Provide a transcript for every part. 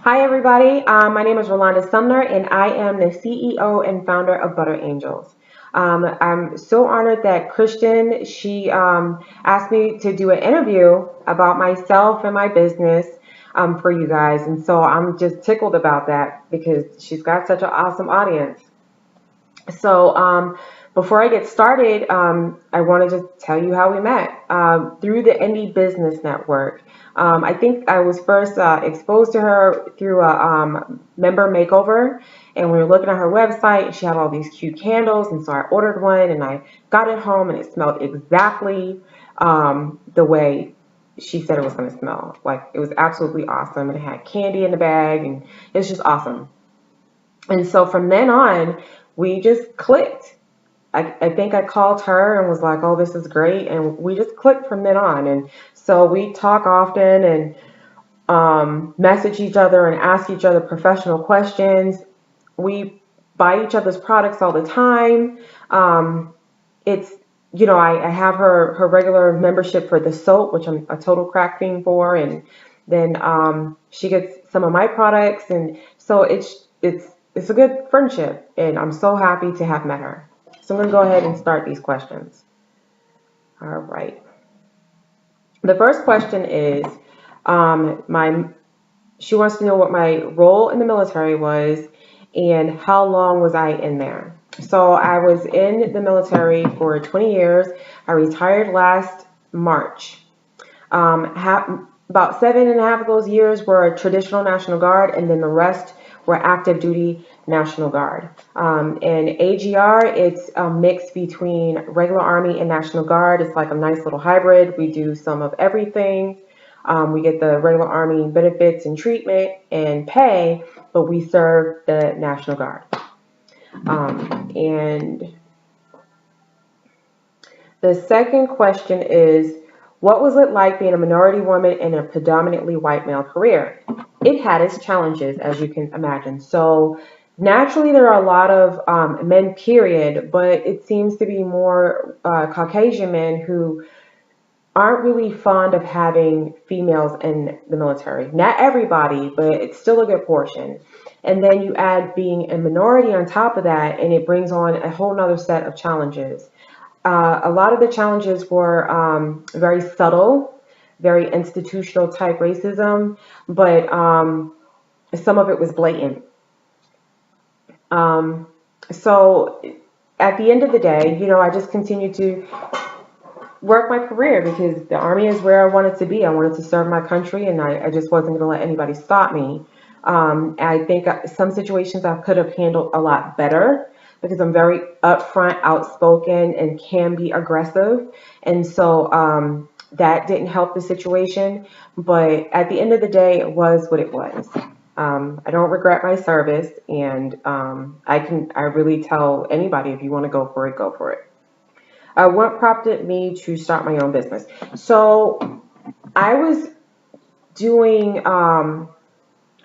Hi, everybody. My name is Rolande Sumner, and I am the CEO and founder of Butter Angels. I'm so honored that Kristen, she asked me to do an interview about myself and my business for you guys. And so I'm just tickled about that because she's got such an awesome audience. So, before I get started, I want to just tell you how we met through the Indie Business Network. I think I was first exposed to her through a member makeover, and we were looking at her website, and she had all these cute candles, and so I ordered one, and I got it home, and it smelled exactly the way she said it was going to smell. Like, it was absolutely awesome, and it had candy in the bag, and it was just awesome. And so from then on, we just clicked. I think I called her and was like, oh, this is great. And we just clicked from then on. And so we talk often and message each other and ask each other professional questions. We buy each other's products all the time. It's, I have her regular membership for the soap, which I'm a total crack fiend for. And then she gets some of my products. And so it's a good friendship. And I'm so happy to have met her. So I'm going to go ahead and start these questions. All right. The first question is, my she wants to know what my role in the military was and how long was I in there. So I was in the military for 20 years. I retired last March. About 7.5 of those years were traditional National Guard, and then the rest were active duty National Guard. And AGR, it's a mix between regular Army and National Guard. It's like a nice little hybrid. We do some of everything. We get the regular Army benefits and treatment and pay, but we serve the National Guard. And the second question is, what was it like being a minority woman in a predominantly white male career? It had its challenges, as you can imagine. So naturally, there are a lot of men, period, but it seems to be more Caucasian men who aren't really fond of having females in the military. Not everybody, but it's still a good portion. And then you add being a minority on top of that, and it brings on a whole nother set of challenges. A lot of the challenges were very subtle, very institutional type racism, but some of it was blatant. So at the end of the day, I just continued to work my career because the Army is where I wanted to be. I wanted to serve my country, and I just wasn't going to let anybody stop me. I think some situations I could have handled a lot better because I'm very upfront, outspoken, and can be aggressive. And so that didn't help the situation. But at the end of the day, it was what it was. I don't regret my service, and I really tell anybody, if you want to go for it, go for it. What prompted me to start my own business? So I was doing,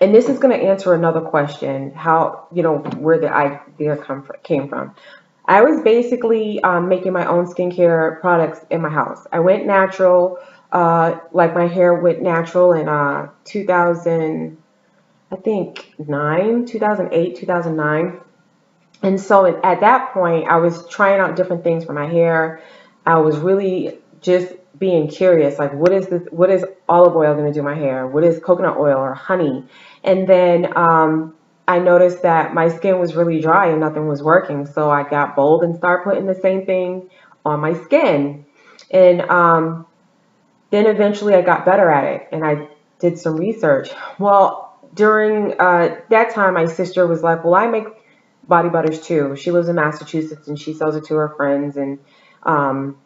and this is going to answer another question, where the idea came from. I was basically making my own skincare products in my house. I went natural, like my hair went natural in 2000, I think 2008, 2009. And so at that point, I was trying out different things for my hair. I was really just being curious, like what is this? What is olive oil going to do my hair? What is coconut oil or honey? And then I noticed that my skin was really dry and nothing was working. So I got bold and started putting the same thing on my skin. And then eventually I got better at it, and I did some research. Well, during that time, my sister was like, well, I make body butters too. She lives in Massachusetts, and she sells it to her friends and some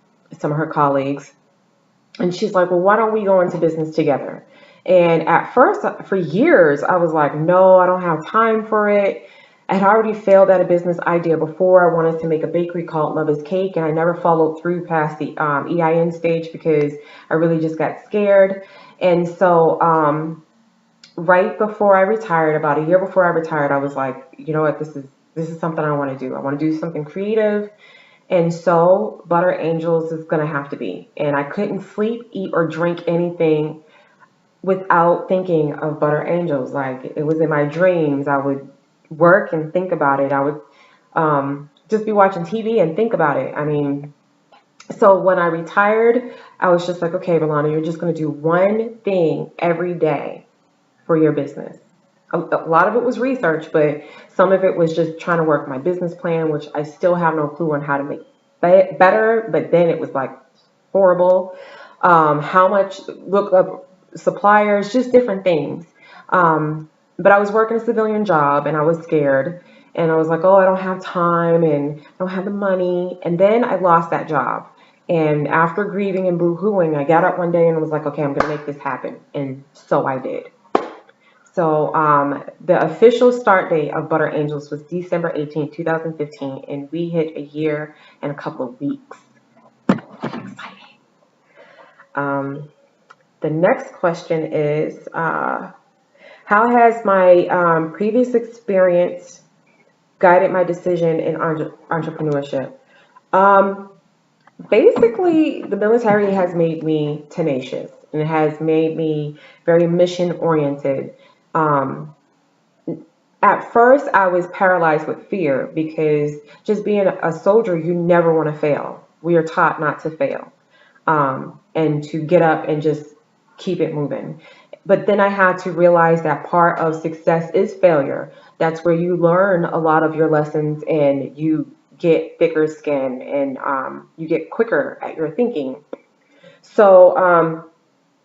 of her colleagues. And she's like, well, why don't we go into business together? And at first, for years, I was like, no, I don't have time for it. I had already failed at a business idea before. I wanted to make a bakery called Love is Cake, and I never followed through past the EIN stage because I really just got scared. And so right before I retired, about a year before I retired, I was like, you know what, this is something I want to do. I want to do something creative. And so Butter Angels is going to have to be. And I couldn't sleep, eat, or drink anything without thinking of Butter Angels. Like, it was in my dreams. I would work and think about it. I would just be watching TV and think about it. I mean, so when I retired, I was just like, okay, Rolanda, you're just going to do one thing every day for your business. A lot of it was research, but some of it was just trying to work my business plan, which I still have no clue on how to make better. But then it was like horrible. How much, look up suppliers, just different things. But I was working a civilian job and I was scared. And I was like, oh, I don't have time and I don't have the money. And then I lost that job. And after grieving and boo-hooing, I got up one day and was like, okay, I'm going to make this happen. And so I did. So the official start date of Butter Angels was December 18th, 2015, and we hit a year and a couple of weeks. Exciting. The next question is, how has my previous experience guided my decision in entrepreneurship? Basically, the military has made me tenacious and it has made me very mission oriented. Um, at first, I was paralyzed with fear because just being a soldier, you never want to fail. We are taught not to fail, and to get up and just keep it moving. But then I had to realize that part of success is failure. That's where you learn a lot of your lessons and you get thicker skin and you get quicker at your thinking. So,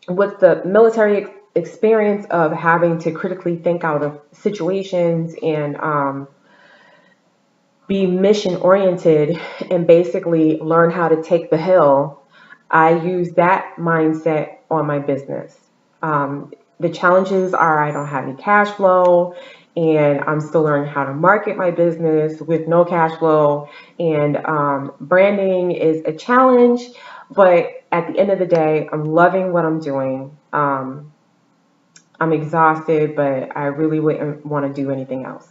with the military experience of having to critically think out of situations and be mission oriented and basically learn how to take the hill, I use that mindset on my business. The challenges are I don't have any cash flow, and I'm still learning how to market my business with no cash flow. And branding is a challenge, but at the end of the day, I'm loving what I'm doing. I'm exhausted, but I really wouldn't want to do anything else.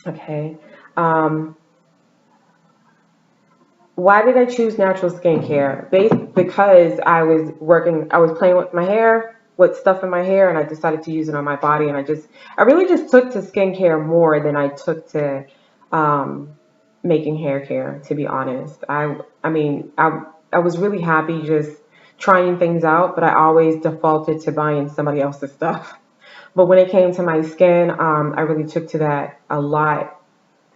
Okay. Um, Why did I choose natural skincare? Because I was playing with my hair, with stuff in my hair, and I decided to use it on my body. And I really just took to skincare more than I took to um, making hair care, to be honest. I mean, I was really happy just trying things out, but I always defaulted to buying somebody else's stuff. But when it came to my skin, I really took to that a lot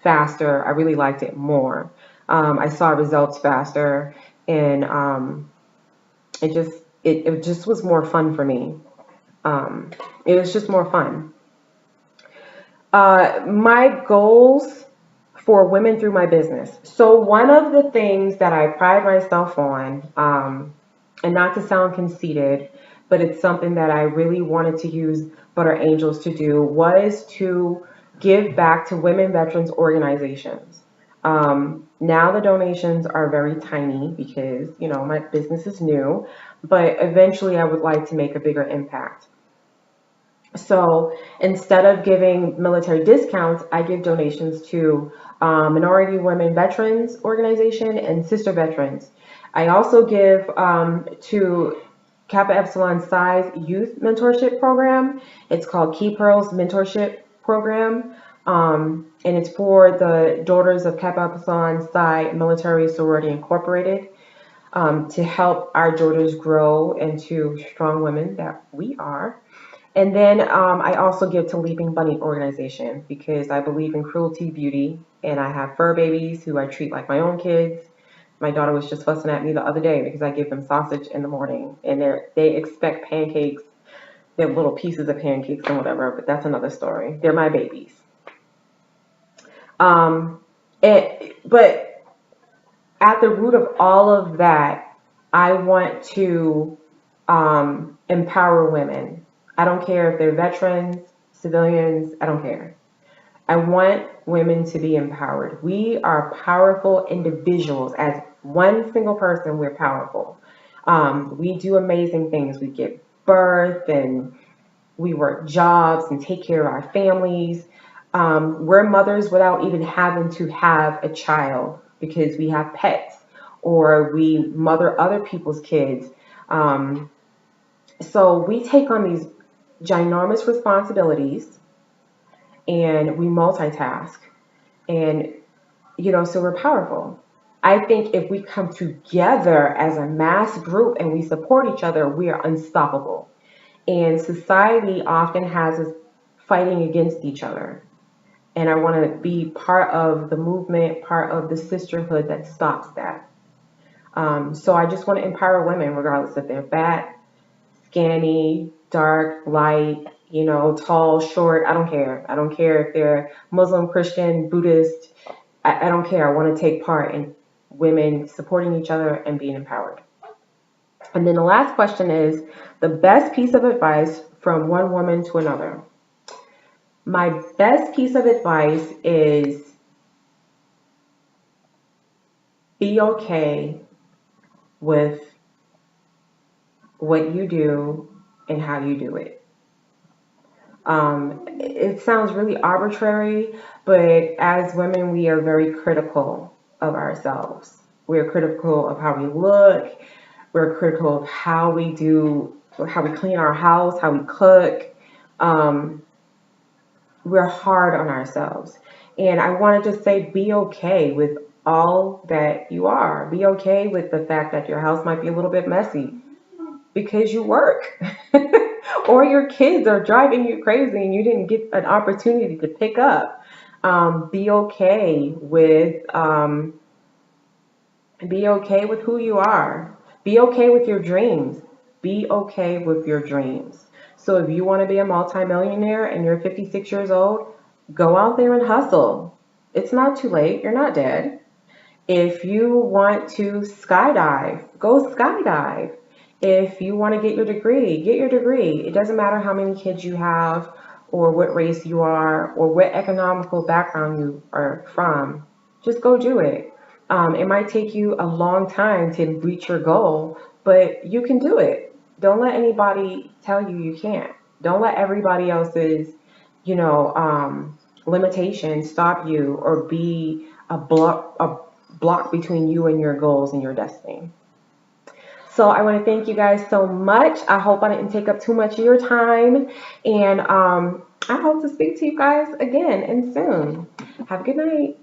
faster. I really liked it more. I saw results faster, and it just it just was more fun for me. Um, it was just more fun. My goals for women through my business. So one of the things that I pride myself on, and not to sound conceited, but it's something that I really wanted to use Butter Angels to do, was to give back to women veterans organizations. Now the donations are very tiny because, my business is new, but eventually I would like to make a bigger impact. So instead of giving military discounts, I give donations to Minority Women Veterans Organization and Sister Veterans. I also give to Kappa Epsilon Psi's Youth Mentorship Program. It's called Key Pearls Mentorship Program. And it's for the Daughters of Kappa Epsilon Psi Military Sorority Incorporated, to help our daughters grow into strong women that we are. And then I also give to Leaping Bunny organization because I believe in cruelty beauty, and I have fur babies who I treat like my own kids. My daughter was just fussing at me the other day because I give them sausage in the morning, and they expect pancakes. They're little pieces of pancakes and whatever, but that's another story. They're my babies. Um, but at the root of all of that, I want to empower women. I don't care if they're veterans, civilians, I don't care. I want women to be empowered. We are powerful individuals. As one single person, we're powerful. We do amazing things. We give birth and we work jobs and take care of our families. We're mothers without even having to have a child because we have pets or we mother other people's kids. So we take on these ginormous responsibilities and we multitask. And, so we're powerful. I think if we come together as a mass group and we support each other, we are unstoppable. And society often has us fighting against each other. And I want to be part of the movement, part of the sisterhood that stops that. So I just want to empower women, regardless if they're fat, skinny, dark, light, tall, short. I don't care. I don't care if they're Muslim, Christian, Buddhist. I don't care. I want to take part in women supporting each other and being empowered. And then the last question is the best piece of advice from one woman to another. My best piece of advice is be okay with what you do and how you do it. It sounds really arbitrary, but as women, we are very critical of ourselves. We're critical of how we look. We're critical of how we clean our house, how we cook. Um, we're hard on ourselves. And I wanted to say, be okay with all that you are. Be okay with the fact that your house might be a little bit messy because you work. Or your kids are driving you crazy and you didn't get an opportunity to pick up. Be okay with who you are. Be okay with your dreams. Be okay with your dreams. So if you want to be a multimillionaire and you're 56 years old, go out there and hustle. It's not too late. You're not dead. If you want to skydive, go skydive. If you want to get your degree, get your degree. It doesn't matter how many kids you have or what race you are or what economical background you are from. Just go do it. It might take you a long time to reach your goal, but you can do it. Don't let anybody tell you you can't. Don't let everybody else's, you know, limitations stop you or be a block between you and your goals and your destiny. So I want to thank you guys so much. I hope I didn't take up too much of your time. And I hope to speak to you guys again and soon. Have a good night.